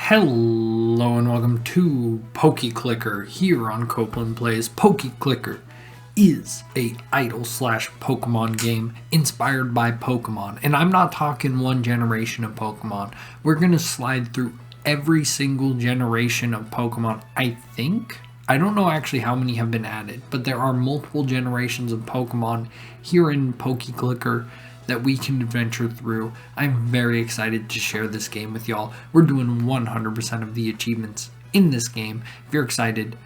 Hello and welcome to PokéClicker here on Copeland Plays. PokéClicker is a idol/Pokemon game inspired by Pokemon, and I'm not talking one generation of Pokemon. We're gonna slide through every single generation of Pokemon. I don't know actually how many have been added, but there are multiple generations of Pokemon here in PokéClicker that we can adventure through. I'm very excited to share this game with y'all. We're doing 100% of the achievements in this game. If you're excited,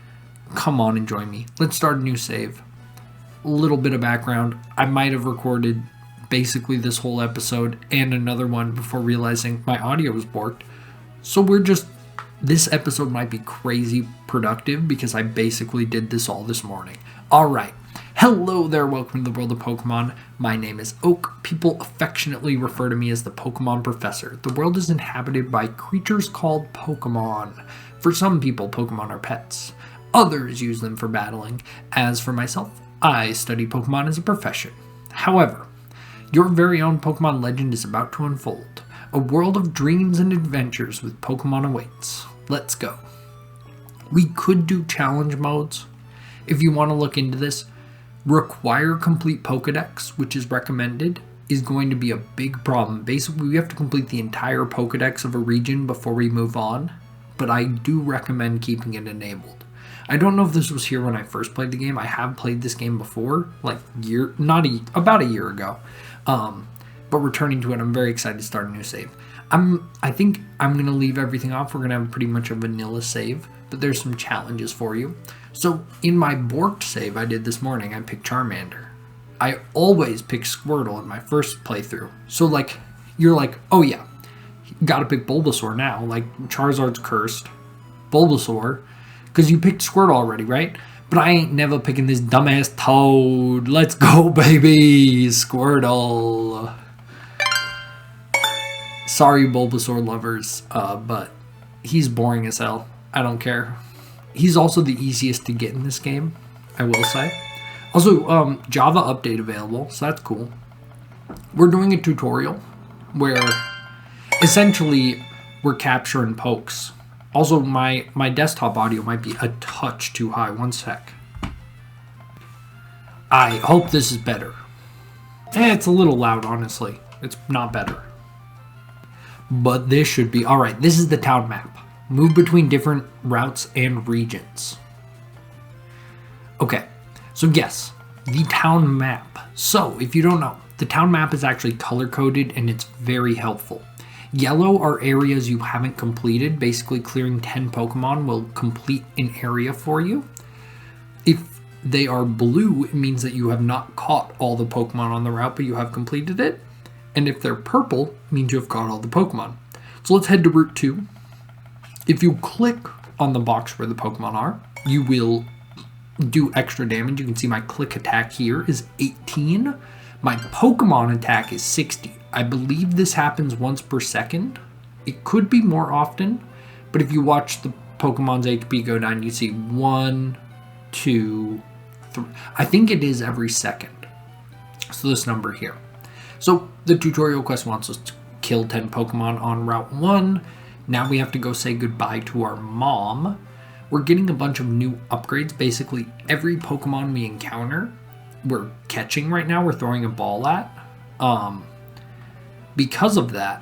come on and join me. Let's start a new save. A little bit of background. I might have recorded basically this whole episode and another one before realizing my audio was borked. So this episode might be crazy productive because I basically did this all this morning. Alright. Hello there, welcome to the world of Pokemon. My name is Oak. People affectionately refer to me as the Pokemon Professor. The world is inhabited by creatures called Pokemon. For some people, Pokemon are pets. Others use them for battling. As for myself, I study Pokemon as a profession. However, your very own Pokemon legend is about to unfold. A world of dreams and adventures with Pokemon awaits. Let's go. We could do challenge modes. If you want to look into this, require complete Pokedex, which is recommended, is going to be a big problem. Basically, we have to complete the entire Pokedex of a region before we move on, but I do recommend keeping it enabled. I don't know if this was here when I first played the game. I have played this game before, about a year ago. But returning to it, I'm very excited to start a new save. I think I'm going to leave everything off. We're going to have pretty much a vanilla save, but there's some challenges for you. So in my borked save I did this morning, I picked Charmander. I always pick Squirtle in my first playthrough. So you're like, oh yeah, gotta pick Bulbasaur now. Like Charizard's cursed. Bulbasaur, because you picked Squirtle already, right? But I ain't never picking this dumbass Toad. Let's go, baby, Squirtle. Sorry, Bulbasaur lovers, but he's boring as hell. I don't care. He's also the easiest to get in this game, I will say. Also, Java update available, so that's cool. We're doing a tutorial where essentially we're capturing pokes. Also, my desktop audio might be a touch too high. One sec. I hope this is better. It's a little loud, honestly. It's not better. But this should be... Alright, this is the town map. Move between different routes and regions. Okay, so yes, the town map. So, if you don't know, the town map is actually color-coded and it's very helpful. Yellow are areas you haven't completed. Basically, clearing 10 Pokemon will complete an area for you. If they are blue, it means that you have not caught all the Pokemon on the route, but you have completed it. And if they're purple, it means you have caught all the Pokemon. So let's head to Route 2. If you click on the box where the Pokemon are, you will do extra damage. You can see my click attack here is 18. My Pokemon attack is 60. I believe this happens once per second. It could be more often, but if you watch the Pokemon's HP go down, you see 1, 2, 3. I think it is every second. So this number here. So the tutorial quest wants us to kill 10 Pokemon on Route 1. Now we have to go say goodbye to our mom. We're getting a bunch of new upgrades. Basically, every Pokemon we encounter, we're catching right now. We're throwing a ball at. Because of that,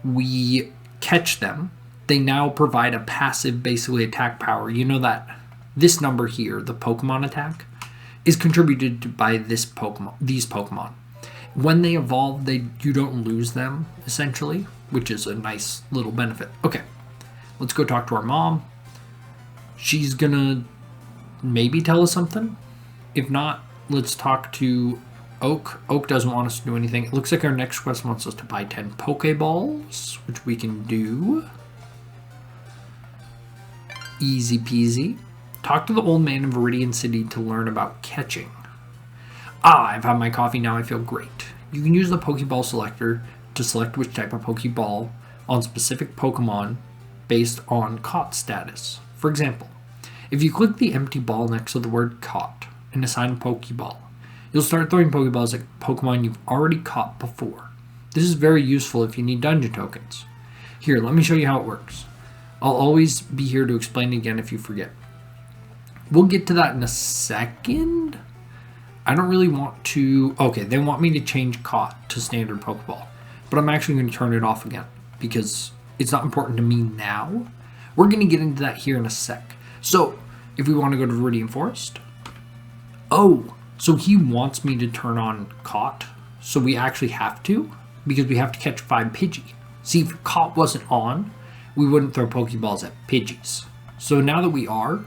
we catch them. They now provide a passive, basically, attack power. You know that this number here, the Pokemon attack, is contributed by these Pokemon. When they evolve, you don't lose them, essentially, which is a nice little benefit. Okay, let's go talk to our mom. She's gonna maybe tell us something. If not, let's talk to Oak. Oak doesn't want us to do anything. It looks like our next quest wants us to buy 10 Pokeballs, which we can do. Easy peasy. Talk to the old man in Viridian City to learn about catching. I've had my coffee, now I feel great. You can use the Pokeball selector to select which type of Pokeball on specific Pokemon based on caught status. For example, if you click the empty ball next to the word caught and assign Pokeball, you'll start throwing Pokeballs at Pokemon you've already caught before. This is very useful if you need dungeon tokens. Here, let me show you how it works. I'll always be here to explain again if you forget. We'll get to that in a second. I don't really want to... Okay, they want me to change caught to standard Pokeball. But I'm actually going to turn it off again because it's not important to me now. We're going to get into that here in a sec. So, if we want to go to Viridian Forest... Oh, so he wants me to turn on caught. So we actually have to because we have to catch 5 Pidgey. See, if caught wasn't on, we wouldn't throw Pokeballs at Pidgeys. So now that we are,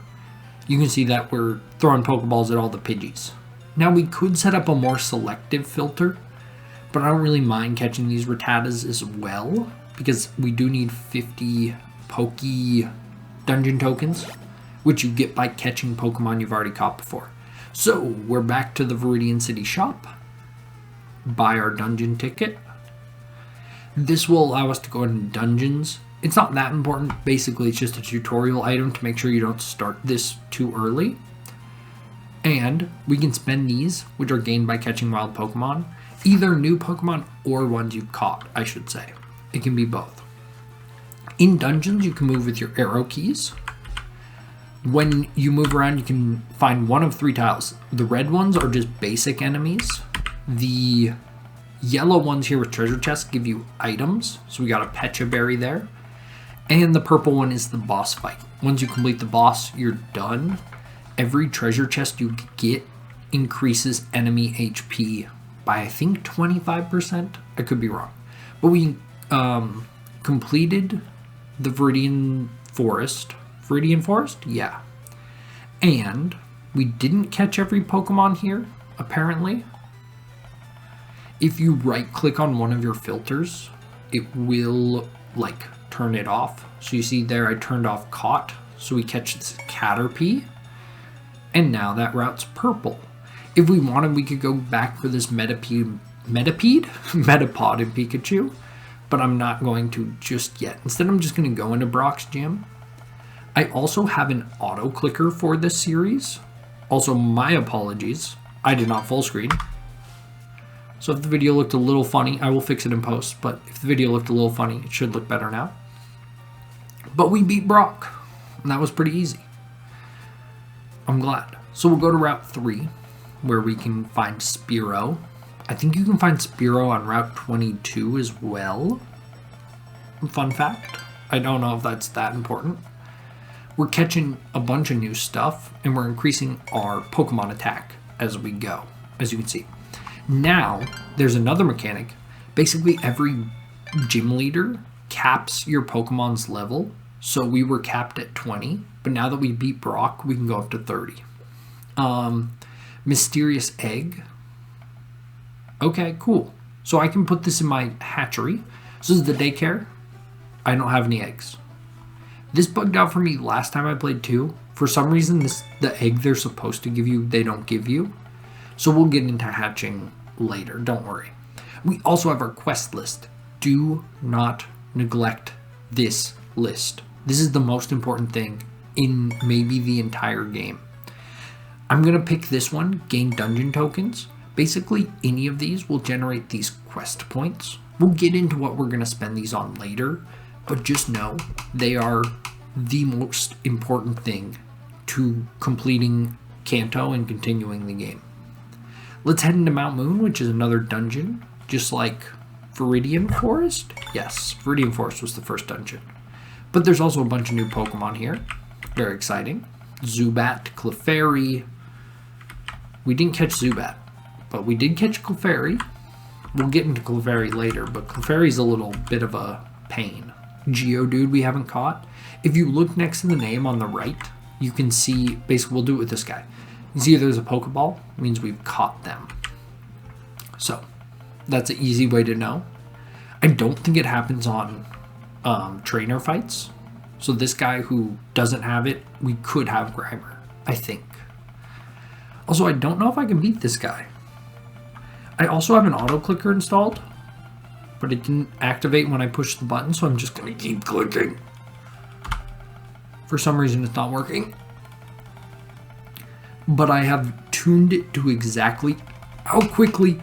you can see that we're throwing Pokeballs at all the Pidgeys. Now we could set up a more selective filter, but I don't really mind catching these Rattatas as well because we do need 50 Poke Dungeon tokens, which you get by catching Pokemon you've already caught before. So we're back to the Viridian City shop, buy our dungeon ticket. This will allow us to go into dungeons. It's not that important. Basically, it's just a tutorial item to make sure you don't start this too early. And we can spend these, which are gained by catching wild Pokemon, either new Pokemon or ones you've caught, I should say. It can be both. In dungeons, you can move with your arrow keys. When you move around, you can find one of 3 tiles. The red ones are just basic enemies. The yellow ones here with treasure chests give you items. So we got a Pecha Berry there. And the purple one is the boss fight. Once you complete the boss, you're done. Every treasure chest you get increases enemy HP by, I think, 25%. I could be wrong. But we completed the Viridian Forest. Viridian Forest? Yeah. And we didn't catch every Pokemon here, apparently. If you right-click on one of your filters, it will, like, turn it off. So you see there I turned off caught, so we catch this Caterpie. And now that route's purple. If we wanted, we could go back for this Metapod in Pikachu, but I'm not going to just yet. Instead, I'm just going to go into Brock's gym. I also have an auto clicker for this series. Also, my apologies. I did not full screen. So if the video looked a little funny, I will fix it in post, but if the video looked a little funny, it should look better now. But we beat Brock, and that was pretty easy. I'm glad. So we'll go to Route 3, where we can find Spearow. I think you can find Spearow on Route 22 as well. Fun fact. I don't know if that's that important. We're catching a bunch of new stuff, and we're increasing our Pokemon attack as we go, as you can see. Now, there's another mechanic. Basically, every gym leader caps your Pokemon's level. So we were capped at 20, but now that we beat Brock, we can go up to 30. Mysterious Egg. Okay, cool. So I can put this in my hatchery. So this is the daycare. I don't have any eggs. This bugged out for me last time I played too. For some reason, the egg they're supposed to give you, they don't give you. So we'll get into hatching later, don't worry. We also have our quest list. Do not neglect this list. This is the most important thing in maybe the entire game. I'm going to pick this one, gain dungeon tokens. Basically, any of these will generate these quest points. We'll get into what we're going to spend these on later, but just know they are the most important thing to completing Kanto and continuing the game. Let's head into Mount Moon, which is another dungeon, just like Viridian Forest. Yes, Viridian Forest was the first dungeon. But there's also a bunch of new Pokemon here. Very exciting. Zubat, Clefairy. We didn't catch Zubat, but we did catch Clefairy. We'll get into Clefairy later, but Clefairy's a little bit of a pain. Geodude we haven't caught. If you look next to the name on the right, you can see, basically we'll do it with this guy. You see there's a Pokeball, it means we've caught them. So, that's an easy way to know. I don't think it happens on trainer fights. So this guy who doesn't have it, we could have Grimer, I think. Also, I don't know if I can beat this guy. I also have an auto clicker installed, but it didn't activate when I pushed the button, so I'm just going to keep clicking. For some reason, it's not working. But I have tuned it to exactly how quickly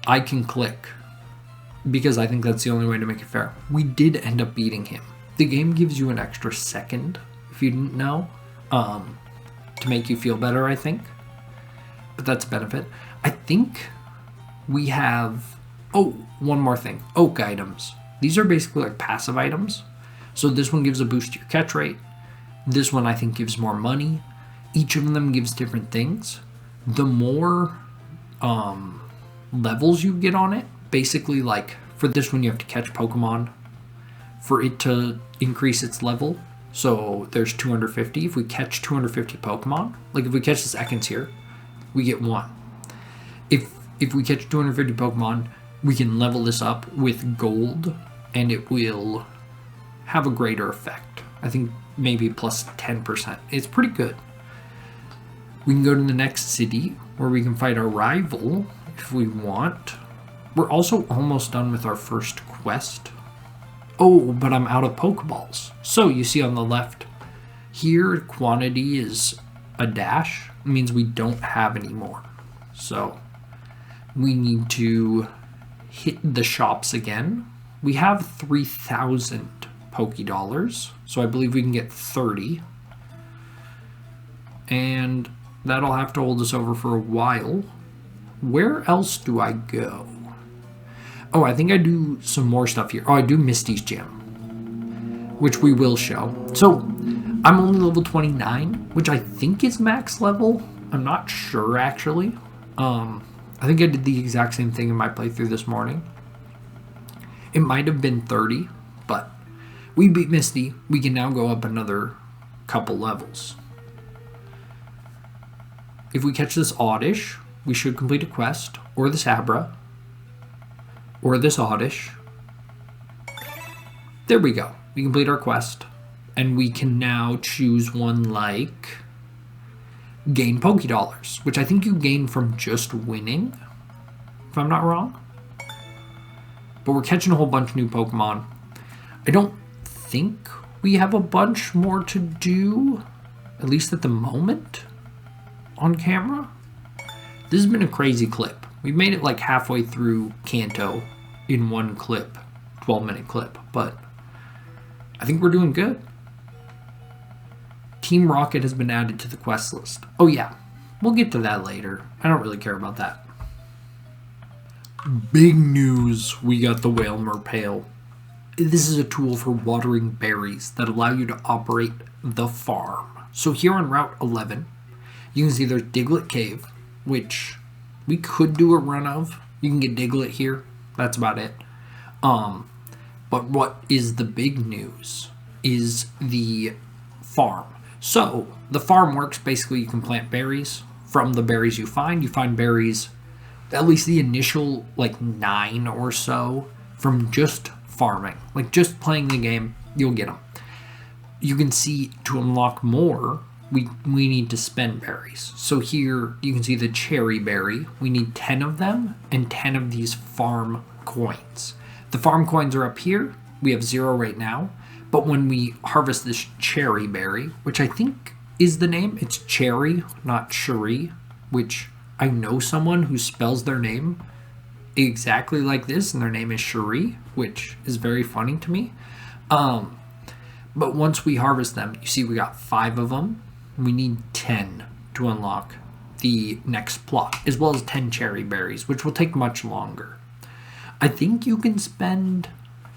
I can click, because I think that's the only way to make it fair. We did end up beating him. The game gives you an extra second, if you didn't know, to make you feel better, I think. But that's a benefit. I think we have... Oh, one more thing. Oak items. These are basically like passive items. So this one gives a boost to your catch rate. This one I think gives more money. Each of them gives different things. The more levels you get on it, basically like for this one you have to catch Pokemon for it to increase its level. So there's 250. If we catch 250 Pokemon, like if we catch this Ekans here, we get 1. If we catch 250 Pokemon, we can level this up with gold and it will have a greater effect. I think maybe plus 10%. It's pretty good. We can go to the next city where we can fight our rival if we want. We're also almost done with our first quest. Oh, but I'm out of Pokeballs. So you see on the left here, quantity is a dash. It means we don't have any more. So we need to hit the shops again. We have 3,000 Pokédollars, so I believe we can get 30. And that'll have to hold us over for a while. Where else do I go? Oh, I think I do some more stuff here. Oh, I do Misty's Gym, which we will show. So I'm only level 29, which I think is max level. I'm not sure, actually. I think I did the exact same thing in my playthrough this morning. It might have been 30, but we beat Misty. We can now go up another couple levels. If we catch this Oddish, we should complete a quest, or this Abra, or this Oddish. There we go. We complete our quest, and we can now choose one like gain Pokédollars, which I think you gain from just winning, if I'm not wrong. But we're catching a whole bunch of new Pokemon. I don't think we have a bunch more to do, at least at the moment, on camera. This has been a crazy clip. We've made it like halfway through Kanto in one clip, 12-minute clip, but I think we're doing good. Team Rocket has been added to the quest list. Oh yeah, we'll get to that later. I don't really care about that. Big news, we got the Whalmer Pail. This is a tool for watering berries that allow you to operate the farm. So here on Route 11, you can see there's Diglett Cave, which we could do a run of. You can get Diglett here. That's about it. But what is the big news is the farm. So the farm works basically, you can plant berries. From the berries you find berries, at least the initial like 9 or so, from just farming, like just playing the game, you'll get them. You can see to unlock more, we need to spend berries. So here you can see the cherry berry. We need 10 of them and 10 of these farm coins. The farm coins are up here. We have 0 right now. But when we harvest this cherry berry, which I think is the name, it's cherry, not Cherie, which I know someone who spells their name exactly like this, and their name is Cherie, which is very funny to me. But once we harvest them, you see we got 5 of them. We need 10 to unlock the next plot, as well as 10 cherry berries, which will take much longer. I think you can spend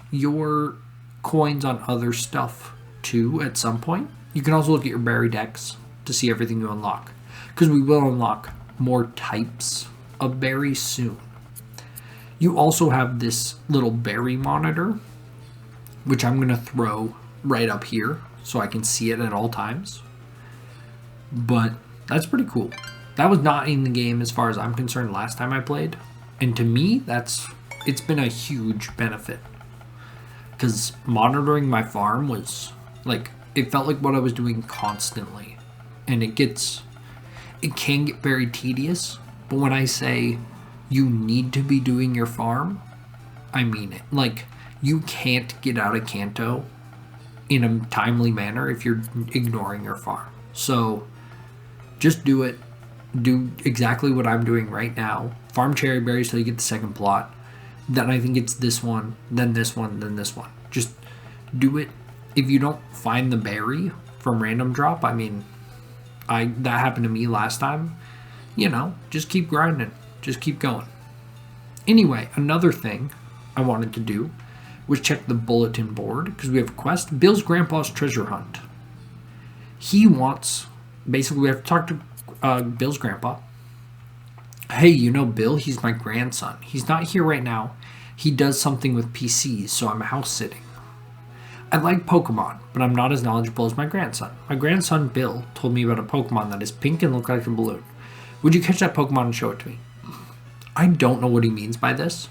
your coins on other stuff too at some point. You can also look at your berry decks to see everything you unlock, because we will unlock more types of berries soon. You also have this little berry monitor, which I'm going to throw right up here so I can see it at all times. But that's pretty cool. That was not in the game as far as I'm concerned last time I played. And to me, it's been a huge benefit. Because monitoring my farm was like, it felt like what I was doing constantly. And it can get very tedious. But when I say you need to be doing your farm, I mean it. Like, you can't get out of Kanto in a timely manner if you're ignoring your farm. So just do it. Do exactly what I'm doing right now. Farm cherry berries till you get the second plot. Then I think it's this one, then this one, then this one. Just do it if you don't find the berry from random drop, I mean, that happened to me last time. You know, just keep grinding. Just keep going. Anyway, another thing I wanted to do was check the bulletin board because we have a quest. Bill's grandpa's treasure hunt. He wants, basically we have to talk to Bill's grandpa. Hey, you know Bill? He's my grandson. He's not here right now. He does something with PCs, so I'm house sitting. I like Pokemon, but I'm not as knowledgeable as my grandson. My grandson Bill told me about a Pokemon that is pink and looks like a balloon. Would you catch that Pokemon and show it to me? I don't know what he means by this.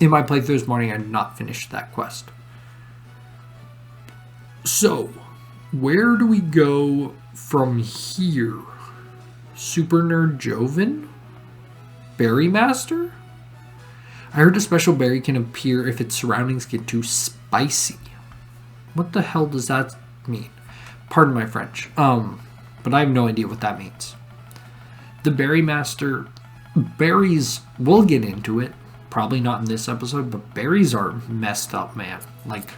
In my playthrough this morning, I did not finish that quest. So, where do we go from here? Super Nerd Joven? Berry Master? I heard a special berry can appear if its surroundings get too spicy. What the hell does that mean? Pardon my French. But I have no idea what that means. The Berry Master... Berries, we'll get into it. Probably not in this episode, but berries are messed up, man. Like,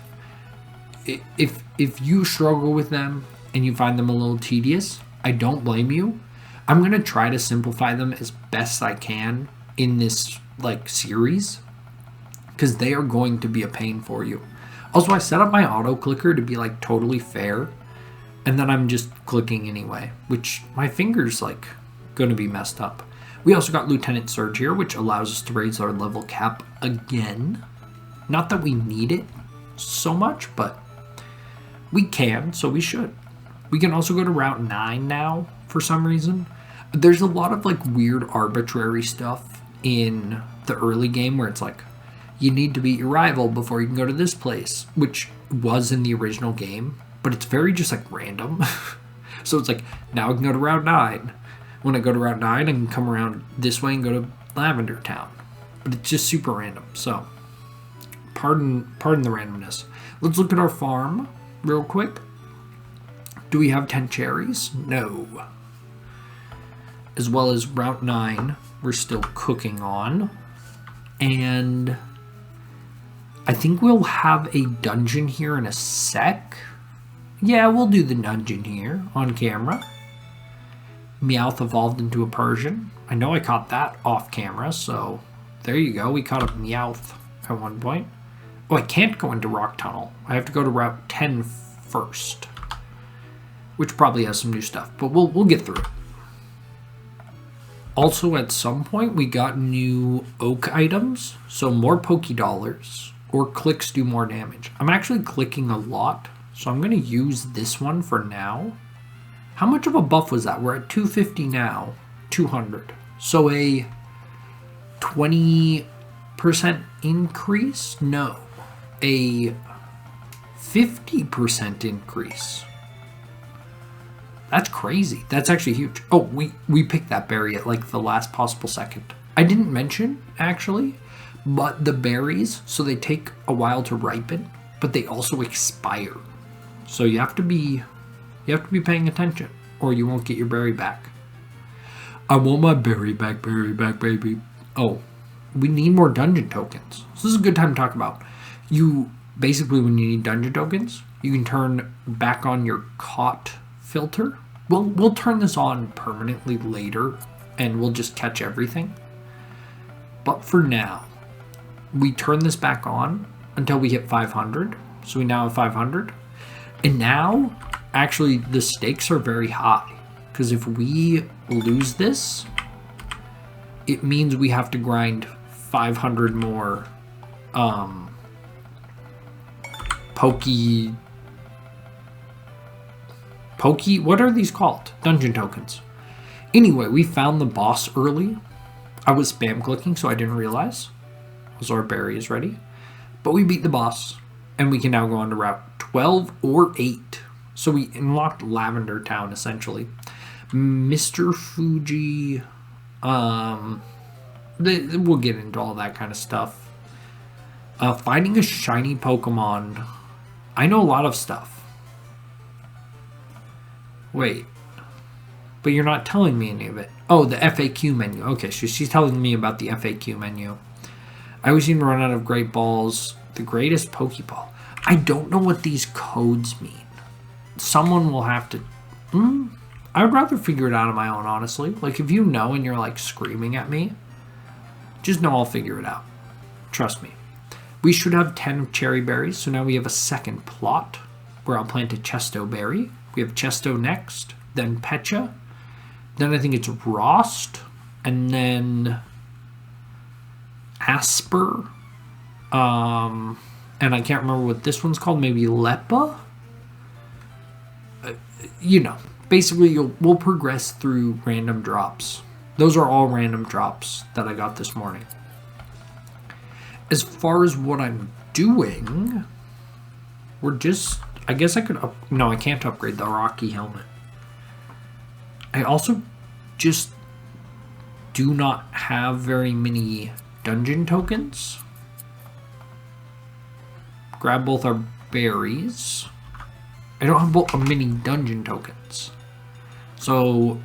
if you struggle with them and you find them a little tedious, I don't blame you. I'm going to try to simplify them as best I can in this, like, series. Because they are going to be a pain for you. Also, I set up my auto clicker to be, like, totally fair. And then I'm just clicking anyway. Which, my finger's, like, going to be messed up. We also got Lieutenant Surge here, which allows us to raise our level cap again. Not that we need it so much, but we can, so we should. We can also go to Route 9 now, for some reason. There's a lot of, like, weird arbitrary stuff in the early game where it's like, you need to beat your rival before you can go to this place, which was in the original game, but it's very just, like, random. So it's like, now I can go to Route 9. When I go to Route 9, I can come around this way and go to Lavender Town. But it's just super random, so pardon the randomness. Let's look at our farm real quick. Do we have 10 cherries? No. As well as Route 9, we're still cooking on. And I think we'll have a dungeon here in a sec. Yeah, we'll do the dungeon here on camera. Meowth evolved into a Persian. I know I caught that off camera, so there you go. We caught a Meowth at one point. Oh, I can't go into Rock Tunnel. I have to go to Route 10 first, which probably has some new stuff, but we'll get through it. Also, at some point, we got new oak items, so more Pokédollars, or clicks do more damage. I'm actually clicking a lot, so I'm going to use this one for now. How much of a buff was that? We're at 250 now, 200. So a 20% increase? No. A 50% increase. That's crazy. That's actually huge. Oh, we picked that berry at like the last possible second. I didn't mention, actually, but the berries, so they take a while to ripen, but they also expire. So you have to be paying attention, or you won't get your berry back. I want my berry back, baby. Oh, we need more dungeon tokens. So this is a good time to talk about. You, basically when you need dungeon tokens, you can turn back on your caught filter. We'll turn this on permanently later, and we'll just catch everything. But for now, we turn this back on until we hit 500. So we now have 500. And now, actually, the stakes are very high. Because if we lose this, it means we have to grind 500 more what are these called? Dungeon tokens. Anyway, we found the boss early. I was spam clicking, so I didn't realize. So our berry is ready. But we beat the boss, and we can now go on to Route 12 or 8. So we unlocked Lavender Town, essentially. Mr. Fuji, we'll get into all that kind of stuff. Finding a shiny Pokemon. I know a lot of stuff. Wait. But you're not telling me any of it. Oh, the FAQ menu. Okay, so she's telling me about the FAQ menu. I always seem to run out of great balls. The greatest Pokeball. I don't know what these codes mean. Someone will have to... I would rather figure it out on my own, honestly. Like, if you know and you're, like, screaming at me, just know I'll figure it out. Trust me. We should have 10 cherry berries, so now we have a second plot where I'll plant a Chesto berry. We have Chesto next, then Pecha, then I think it's Rost, and then Asper, and I can't remember what this one's called, maybe Lepa? You know, basically we'll progress through random drops. Those are all random drops that I got this morning. As far as what I'm doing, we're just... I guess I could... no, I can't upgrade the Rocky helmet. I also just do not have very many dungeon tokens. Grab both our berries. I don't have many dungeon tokens. So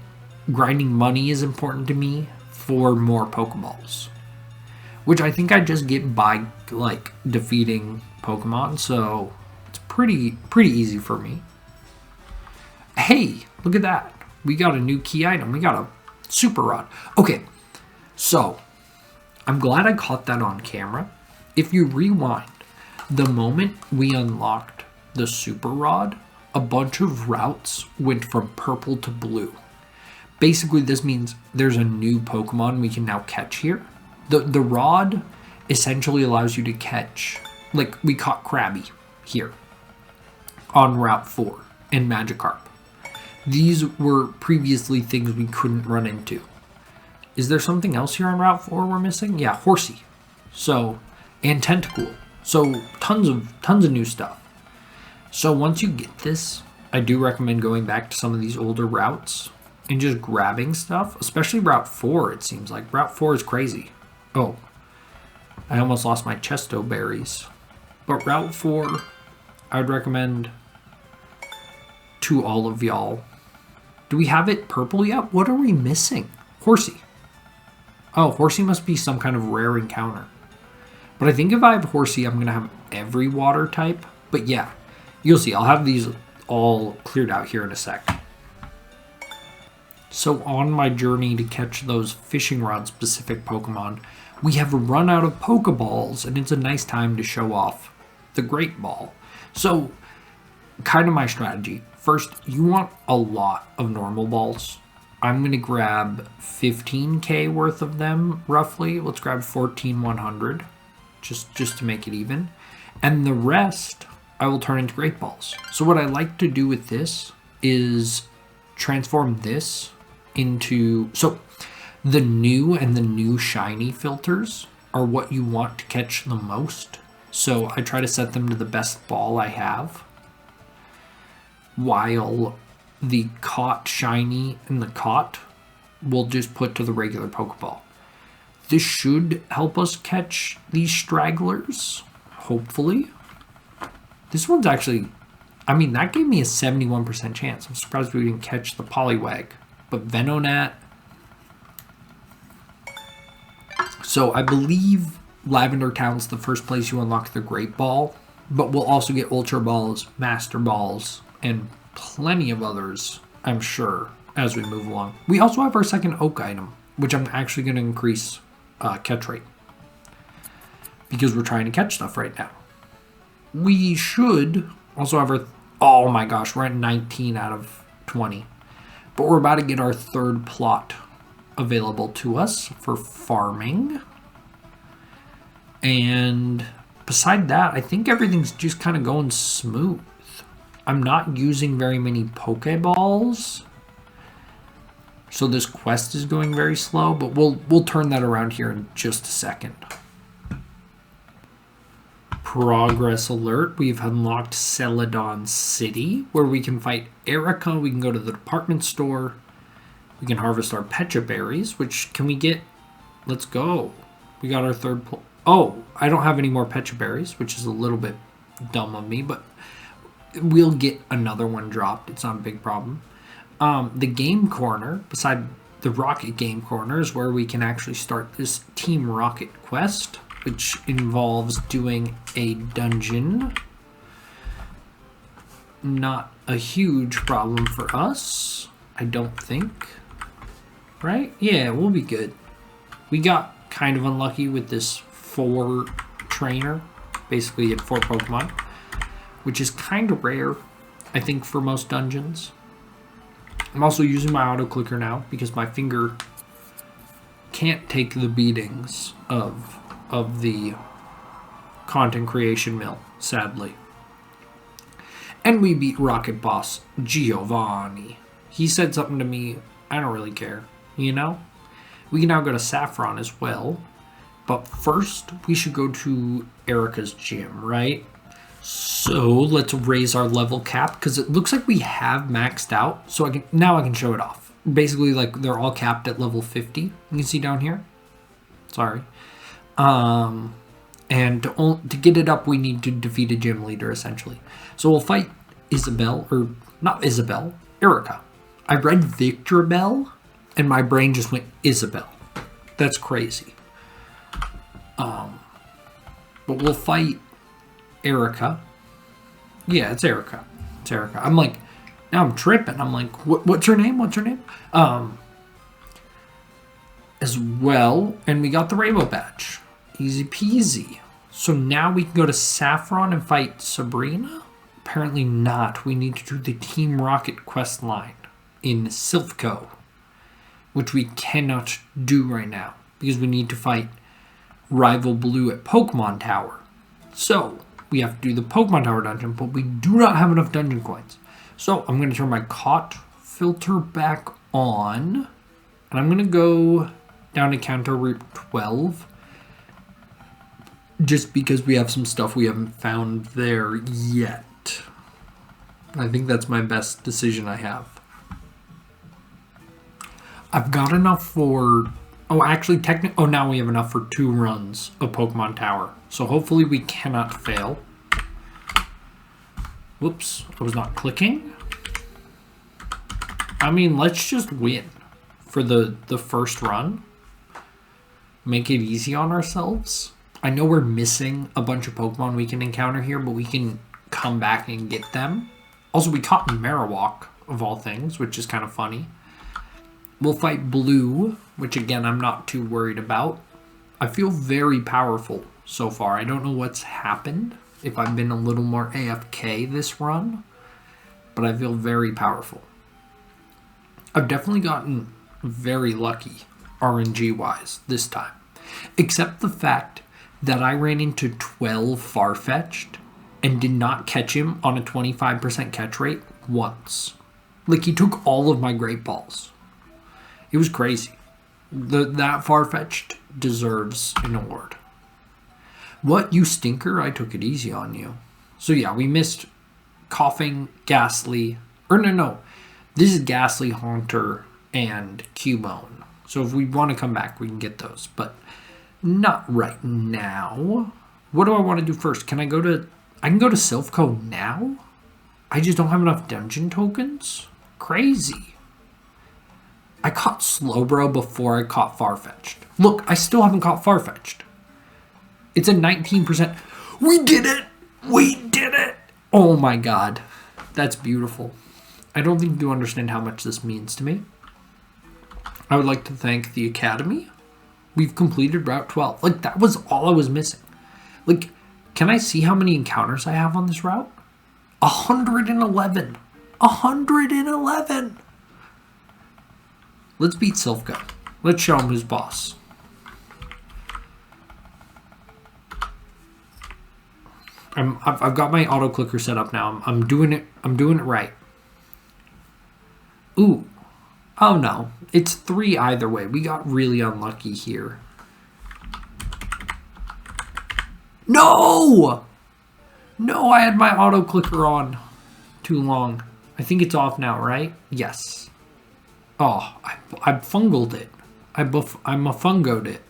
grinding money is important to me for more Pokeballs. Which I think I just get by, like, defeating Pokemon, so it's pretty easy for me. Hey, look at that. We got a new key item. We got a Super Rod. Okay, so I'm glad I caught that on camera. If you rewind, the moment we unlocked the Super Rod, a bunch of routes went from purple to blue. Basically, this means there's a new Pokemon we can now catch here. The rod essentially allows you to catch, like we caught Krabby here on Route 4 and Magikarp. These were previously things we couldn't run into. Is there something else here on Route 4 we're missing? Yeah, Horsey. So, and Tentacool. So tons of new stuff. So once you get this, I do recommend going back to some of these older routes and just grabbing stuff, especially Route 4, it seems like. Route 4 is crazy. Oh, I almost lost my Chesto berries. But Route 4, I would recommend to all of y'all. Do we have it purple yet? What are we missing? Horsey. Oh, Horsey must be some kind of rare encounter. But I think if I have Horsey, I'm going to have every water type. But yeah, you'll see. I'll have these all cleared out here in a sec. So on my journey to catch those fishing rod specific Pokemon, we have run out of Pokeballs, and it's a nice time to show off the Great Ball. So, kind of my strategy. First, you want a lot of normal balls. I'm going to grab 15k worth of them, roughly. Let's grab 14,100, just to make it even. And the rest, I will turn into Great Balls. So what I like to do with this is transform this into... So, the new and the new shiny filters are what you want to catch the most. So I try to set them to the best ball I have, while the caught shiny and the caught will just put to the regular Pokeball. This should help us catch these stragglers, hopefully. This one's actually, I mean, that gave me a 71% chance. I'm surprised we didn't catch the Poliwag. But Venonat. So I believe Lavender Town's the first place you unlock the Great Ball, but we'll also get Ultra Balls, Master Balls, and plenty of others, I'm sure, as we move along. We also have our second Oak item, which I'm actually going to increase catch rate, because we're trying to catch stuff right now. We should also have our... Oh my gosh, we're at 19 out of 20. But we're about to get our third plot available to us for farming. And beside that, I think everything's just kind of going smooth. I'm not using very many Pokeballs, so this quest is going very slow, but we'll turn that around here in just a second. Progress alert. We've unlocked Celadon City, where we can fight Erica. We can go to the department store. We can harvest our Pecha berries, which can we get? Let's go. We got our third... Oh, I don't have any more Pecha berries, which is a little bit dumb of me, but we'll get another one dropped. It's not a big problem. The game corner, beside the Rocket game corner, is where we can actually start this Team Rocket quest, which involves doing a dungeon not a huge problem for us, I don't think. Right? Yeah, we'll be good. We got kind of unlucky with this 4 trainer. Basically, you had 4 Pokemon, which is kind of rare, I think, for most dungeons. I'm also using my auto-clicker now because my finger can't take the beatings of the content creation mill, sadly. And we beat Rocket Boss Giovanni. He said something to me, I don't really care, you know? We can now go to Saffron as well. But first, we should go to Erica's gym, right? So let's raise our level cap because it looks like we have maxed out. So now I can show it off. Basically, like they're all capped at level 50. You can see down here. Sorry. And to get it up, we need to defeat a gym leader, essentially. So we'll fight Isabel, or not Isabel, Erica. I read Victorbell, and my brain just went Isabel. That's crazy. But we'll fight Erica. Yeah, it's Erica. It's Erica. I'm like, now I'm tripping. I'm like, what's her name? What's her name? As well, and we got the rainbow badge. Easy peasy. So now we can go to Saffron and fight Sabrina? Apparently not. We need to do the Team Rocket quest line in Silphco, which we cannot do right now because we need to fight Rival Blue at Pokemon Tower. So we have to do the Pokemon Tower dungeon, but we do not have enough dungeon coins. So I'm going to turn my caught filter back on, and I'm going to go down to Kanto Route 12, just because we have some stuff we haven't found there yet. I think that's my best decision I have. I've got enough for... Oh, actually, now we have enough for 2 runs of Pokemon Tower. So hopefully we cannot fail. Whoops, I was not clicking. I mean, let's just win for the first run. Make it easy on ourselves. I know we're missing a bunch of Pokemon we can encounter here, but we can come back and get them. Also, we caught Marowak, of all things, which is kind of funny. We'll fight Blue, which again, I'm not too worried about. I feel very powerful so far. I don't know what's happened, if I've been a little more AFK this run, but I feel very powerful. I've definitely gotten very lucky RNG-wise this time, except the fact that I ran into 12 Farfetch'd and did not catch him on a 25% catch rate once. Like, he took all of my Great Balls. It was crazy. That Farfetch'd deserves an award. What, you stinker? I took it easy on you. So yeah, we missed Coughing, Ghastly, or no. This is Ghastly, Haunter, and Cubone. So if we want to come back, we can get those, but not right now. What do I want to do first? I can go to Silphco now? I just don't have enough dungeon tokens? Crazy. I caught Slowbro before I caught Farfetch'd. Look, I still haven't caught Farfetch'd. It's a 19%. We did it! We did it! Oh my god. That's beautiful. I don't think you understand how much this means to me. I would like to thank the Academy. We've completed Route 12. Like, that was all I was missing. Like, can I see how many encounters I have on this route? 111. 111! Let's beat Silphco. Let's show him who's boss. I've got my auto clicker set up now. I'm doing it right. Ooh. Oh no. It's 3 either way. We got really unlucky here. No! No, I had my auto clicker on too long. I think it's off now, right? Yes. Oh, I fungled it. I fungoed it.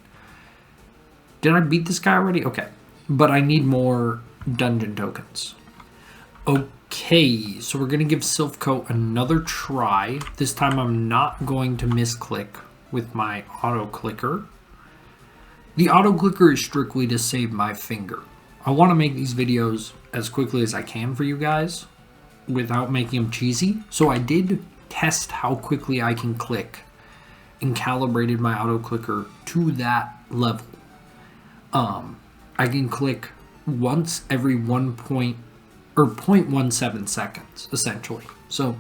Did I beat this guy already? Okay. But I need more dungeon tokens. Okay, so we're going to give Silphco another try. This time I'm not going to misclick with my auto clicker. The auto clicker is strictly to save my finger. I want to make these videos as quickly as I can for you guys. without making them cheesy. So I did test how quickly I can click and calibrated my auto clicker to that level. I can click once every 0.17 seconds, essentially. So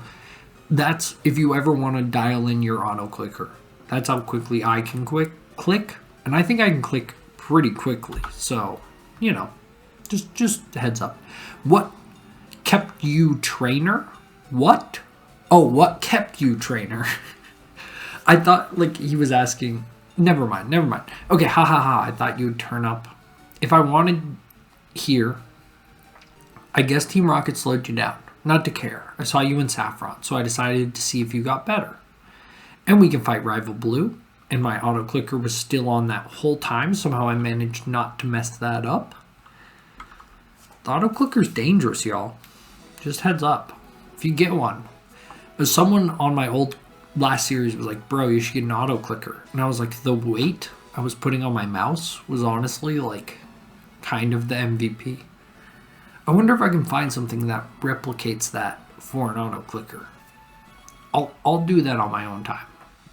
that's if you ever want to dial in your auto clicker. That's how quickly I can click. And I think I can click pretty quickly. So, you know, just heads up. What kept you trainer? What? Oh, what kept you trainer? I thought like he was asking. Never mind. Okay, I thought you'd turn up. If I wanted here, I guess Team Rocket slowed you down. Not to care. I saw you in Saffron, so I decided to see if you got better. And we can fight Rival Blue. And my auto clicker was still on that whole time. Somehow I managed not to mess that up. The auto clicker's dangerous, y'all. Just heads up. If you get one. But someone on my last series was like, bro, you should get an auto clicker. And I was like, the weight I was putting on my mouse was honestly like kind of the MVP. I wonder if I can find something that replicates that for an auto clicker. I'll do that on my own time.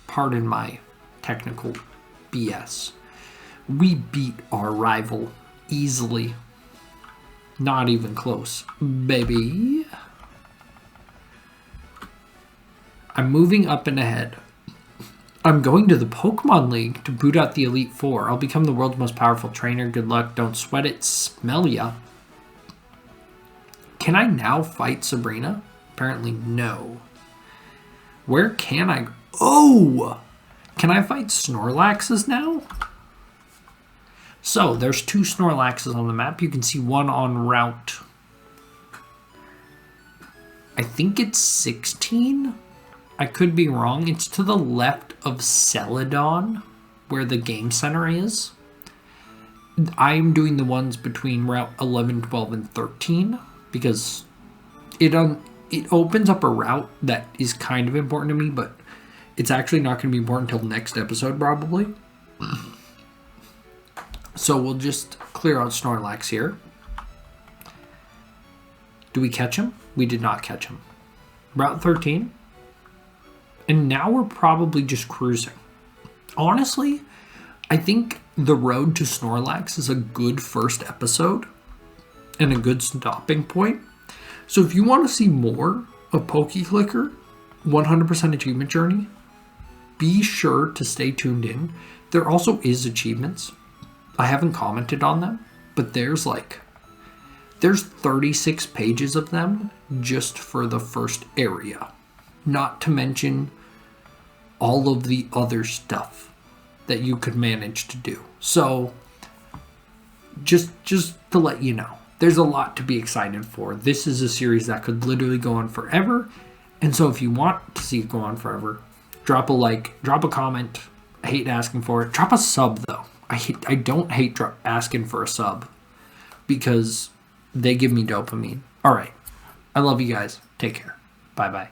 Pardon my technical BS. We beat our rival easily. Not even close, baby. I'm moving up and ahead. I'm going to the Pokemon League to boot out the Elite Four. I'll become the world's most powerful trainer. Good luck. Don't sweat it. Smell ya. Can I now fight Sabrina? Apparently no. Where can I... Oh! Can I fight Snorlaxes now? So, there's 2 Snorlaxes on the map. You can see one on route... I think it's 16? I could be wrong. It's to the left of Celadon, where the game center is. I'm doing the ones between route 11, 12, and 13, because it opens up a route that is kind of important to me, but it's actually not going to be important until next episode, probably. So we'll just clear out Snorlax here. Do we catch him? We did not catch him. Route 13. And now we're probably just cruising. Honestly, I think the road to Snorlax is a good first episode and a good stopping point. So if you want to see more of PokéClicker, 100% achievement journey, be sure to stay tuned in. There also is achievements. I haven't commented on them, but there's 36 pages of them just for the first area. Not to mention all of the other stuff that you could manage to do. So just to let you know, there's a lot to be excited for. This is a series that could literally go on forever. And so if you want to see it go on forever, drop a like, drop a comment. I hate asking for it. Drop a sub though. I don't hate asking for a sub because they give me dopamine. All right. I love you guys. Take care. Bye-bye.